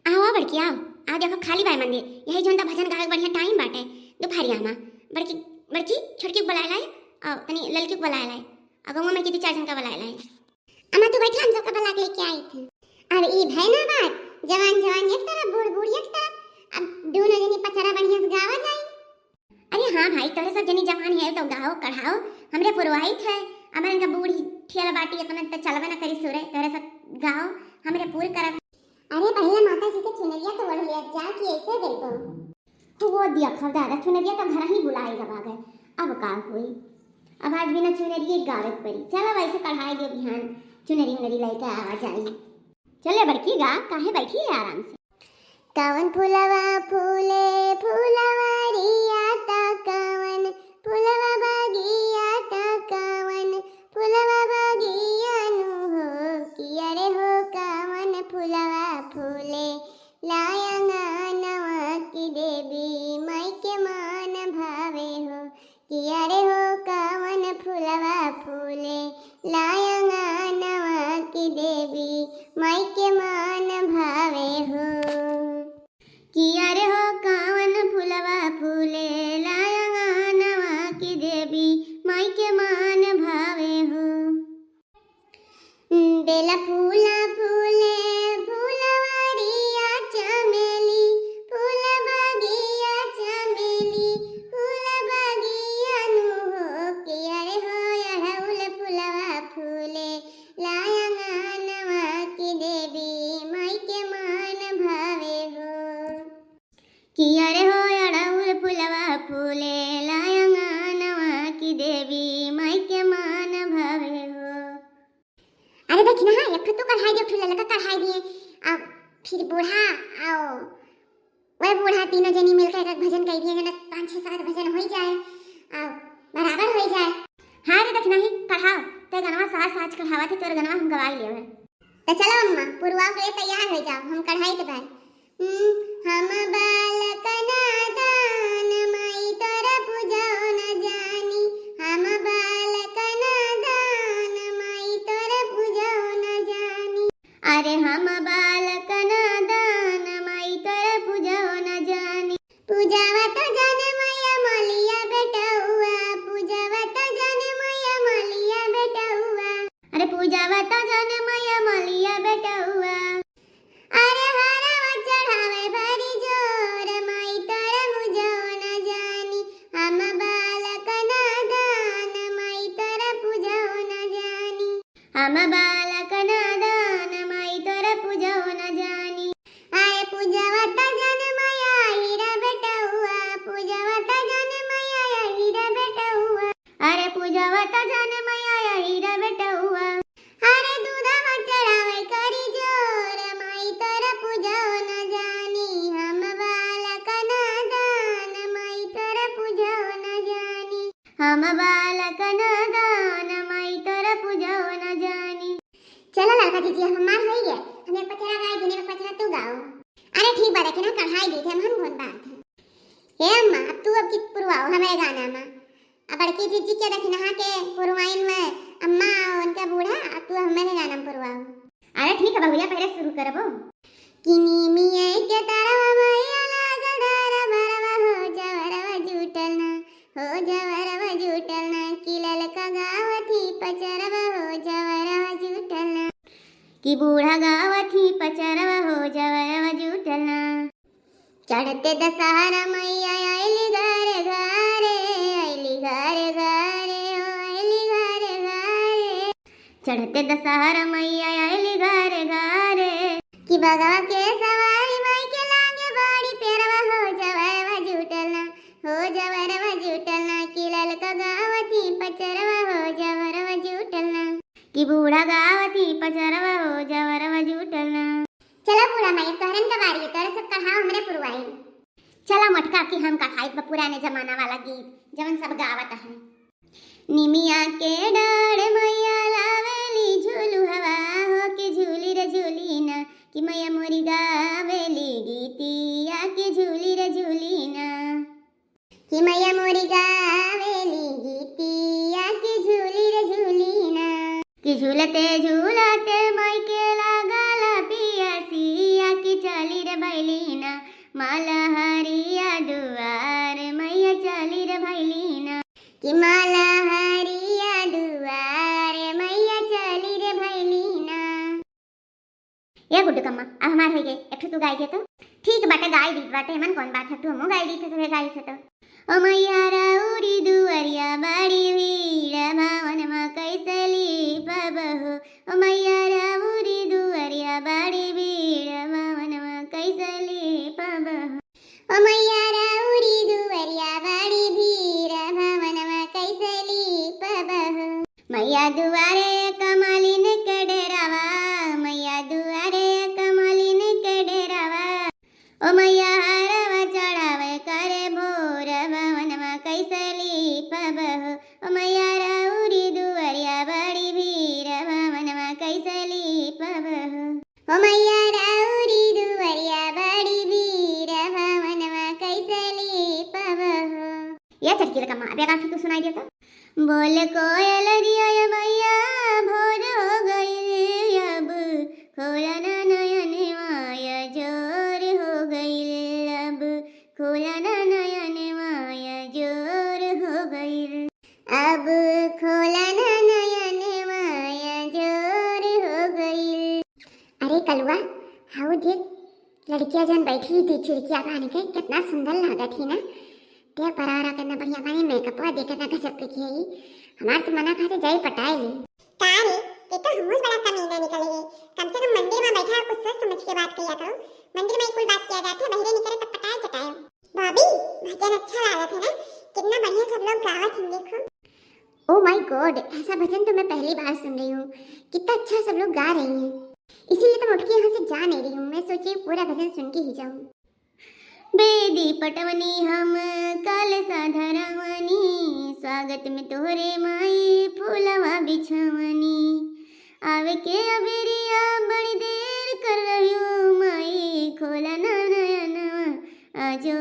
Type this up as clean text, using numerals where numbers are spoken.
आओ बड़की आओ आओ देखो खाली बाय मंदिर यही जोन भजन गावे बढ़िया टाइम बाटे दोपहरिया में बड़की बड़की छोटकी को बुलाए लाई आओ तनी ललकी को बुलाए लाई अगवा में किती चार जन का बुलाए लाई अम्मा तू बैठा हम सब का बुला के लेके आई थी अब ई भाई ना बात जवान जवान एक तरफ बूढ़ बूढ़ एक तरफ अब दोनों जनी पचरा बढ़िया से गावा जाई अरे हाँ भाई तोरे सब जनी जवान है तो गाओ कढ़ाओ हमरे पुरवाहित है अब इनका बूढ़ी ठेला बाटी अपना तो चलबे ना करी सुरे तोरे सब गाओ हमरे पूरे करब अरे पहले माता जी के चुनरिया तो वड़ लिया जा कि ऐसे दे तो वो दिया खर दादा चुनरिया तो घर ही बुलाई लगा गए अब का हुई अब आज बिना चुनरिया गावत पड़ी चलो वैसे कढ़ाई दे बिहान चुनरी उनरी लेके आ जाई चले बड़की गा काहे बैठी है आराम से कवन फुलवा फूले फुलवरिया ता कवन फुलवा बगिया ता कवन फुलवा बगिया नु हो किया रे हो कवन फुलवा फूले लायंगा नवा की देवी माई के मान भावे हो किया रे हो कवन फुलवा फूले लायंगा नवा की देवी माई के मान भावे हो किया रे हो कावन फुलवा फूले लायंगा नवा की देवी माई के मान भावे हो बेला फूला फूले फूलवरिया चमेली फूल बगिया चमेली फूल बगिया नु हो किया रे हो अड़हुल फुलवा फूले लायंगा नवा की देवी माई के मान भावे हो किया रे हो अड़हुल फुलवा फूले लायंगा नवा की देवी माई के मान भावे हो अरे देखी ना एक तो कढ़ाई दे ठुला लगा कढ़ाई दिए अब फिर बूढ़ा आओ वह बूढ़ा तीनों जनी मिलकर एक भजन कर दिए ना 5 6 7 भजन हो जाए अब बराबर हो जाए हां रे देखना ही कढ़ाओ ते गनवा साथ साथ कढ़ावा थे तोर गनवा हम गवाई लेवे तो चलो अम्मा पुरवा के तैयार हो जाओ हम कढ़ाई के भाई हम बालक नादान माई तोर पूजाओ न जानी हम बालक नादान माई तोर पूजाओ न जानी अरे हम बालक नादान माई तोर पूजाओ न जानी पूजावा तो जाने मैया मलिया बेटा हुआ पूजावा तो जाने मैया मलिया बेटा हुआ अरे पूजावा तो जाने मैया मलिया बेटा हुआ अरे हरवा चढ़ावे भरी जोर माई तोर पूजाओ न जानी हम बालक नादान माई तोर पूजाओ न जानी हम बालक नादान माई तोर पूजाओ न जानी अरे पूजावा तो जाने मैया हीरा बेटा हुआ पूजावा तो जाने मैया हीरा बेटा हुआ अरे पूजावा तो जाने मैया हीरा बेटा हुआ अरे दूधवा चढ़ावे करी जोर माई तोर पूजाओ न जानी हम बालक नादान माई तोर पूजाओ न जानी हम बालक नादान माई तोर पूजाओ न जानी चलो लड़का दीजिए हमार हो गया हमें पचरा गाय दुनिया का पचरा तू गाओ अरे ठीक बात है ना कढ़ाई दी थे हम बहुत बात है हे अम्मा अब तू अब की पुरवाओ हमें गाना में अब बड़की जीजी के देखना हा के पुरवाइन में अम्मा उनका बूढ़ा अब तू हमें गाना में पुरवाओ अरे ठीक है भैया पहले शुरू करबो किनी मिया के तारा मैया लागदार भरवा हो जवरवा जुटलना हो जवरवा जुटलना किलल का गावथी पचरवा हो जवरवा जुटलना कि बूढ़ा गावथी पचरवा हो जवरवा जुटलना चढ़ते दशहरा मैया आइली घरे घरे आइली घरे घरे ओ आइली घरे घरे चढ़ते दशहरा मैया आइली घरे घरे कि बगवा के सवारी माई के लागे बाड़ी पेरवा हो जवरवा जुटलना हो जवरवा जुटलना किलल का गावथी पचरवा हो जवरवा जुटलना कि बूढ़ा गावथी पचरवा हो जवरवा जुटलना चला पूरा माई तोहरन का बारी तोरे सब कढ़ाओ हमरे पुरवाई चला मटका की हम कढ़ाई पुराने जमाना वाला गीत जवन सब गावत है निमिया के डाढ़ मैया लावेली झूलू हवा हो के झूली रे झूली ना कि मैया मोरी गावेली गीतिया के झूली रे झूली ना कि मैया मोरी गावेली गीतिया के झूली रे झूली ना कि झूलते झूलते माई के लागला पिया सिया की चली रे माला हरिया दुआर मैया चली रे भैलीना कि माला हरिया दुआर मैया चली रे भैलीना। या गुड्डू कम्मा अब हमार हो गए एक तू गाय दे तो ठीक बाटे गाय दी बाटे मन कौन बात है तू हम गाय दी तो सबे गाय से तो ओ मैया राउरी दुआरिया बाड़ी भीड़ भावन मा कैसली पबहो ओ मैया राउरी दुआरिया बाड़ी भीड़ भावन मा कैसली पबहो ओ मैया राउरी दुआरिया बाड़ी भीड़ भावन मा कैसली पबहो मैया दुआरे कमालिन के डेरावा मैया दुआरे कमालिन के डेरावा ओ मैया हरवा चढ़ावे करे भोर भवनमा कैसली पबहो ओ मैया राउरी दुआरिया बड़ी भीड़ भवनमा कैसली पबहो ओ मैया राउरी दुआरिया बड़ी भीड़ भवनमा कैसली पबहो। या चटकी रकम अबे काफी तू सुनाई देता बोल कोयल दिया मैया भोर हो गई अब खोला ना नयन माया जोर हो गई अब खोला ना नयन माया जोर हो गई अब खोला ना नयन माया जोर हो गई। अरे कलुआ हाउ देख लड़कियां जन बैठी थी खिड़किया पानी के कितना सुंदर लगा थी ना ते परारा कितना बढ़िया पानी मेकअप देखा था गजब की है हमार तो मना खाते जाई पटाई ली कारे ये तो हमस बड़ा कमीना निकलेगे कम से कम मंदिर में बैठा कुछ सोच समझ के बात किया करो मंदिर में कोई बात किया जाता है बहरे निकले तब पटाए चटाए। भाभी भजन अच्छा लगा था ना कितना बढ़िया सब लोग गावत हैं देखो। ओ माय गॉड ऐसा भजन तो मैं पहली बार सुन रही हूँ कितना अच्छा सब लोग गा रही हैं इसीलिए तो मैं उठ के यहाँ से जा नहीं रही हूँ मैं सोची पूरा भजन सुन के ही जाऊँ। बेदी पटवनी हम काल साधरवनी स्वागत में तोहरे माई फूलवा बिछवनी आवे के अबेरिया बड़ी देर कर रही हूँ माई खोला ना नयनवा आजो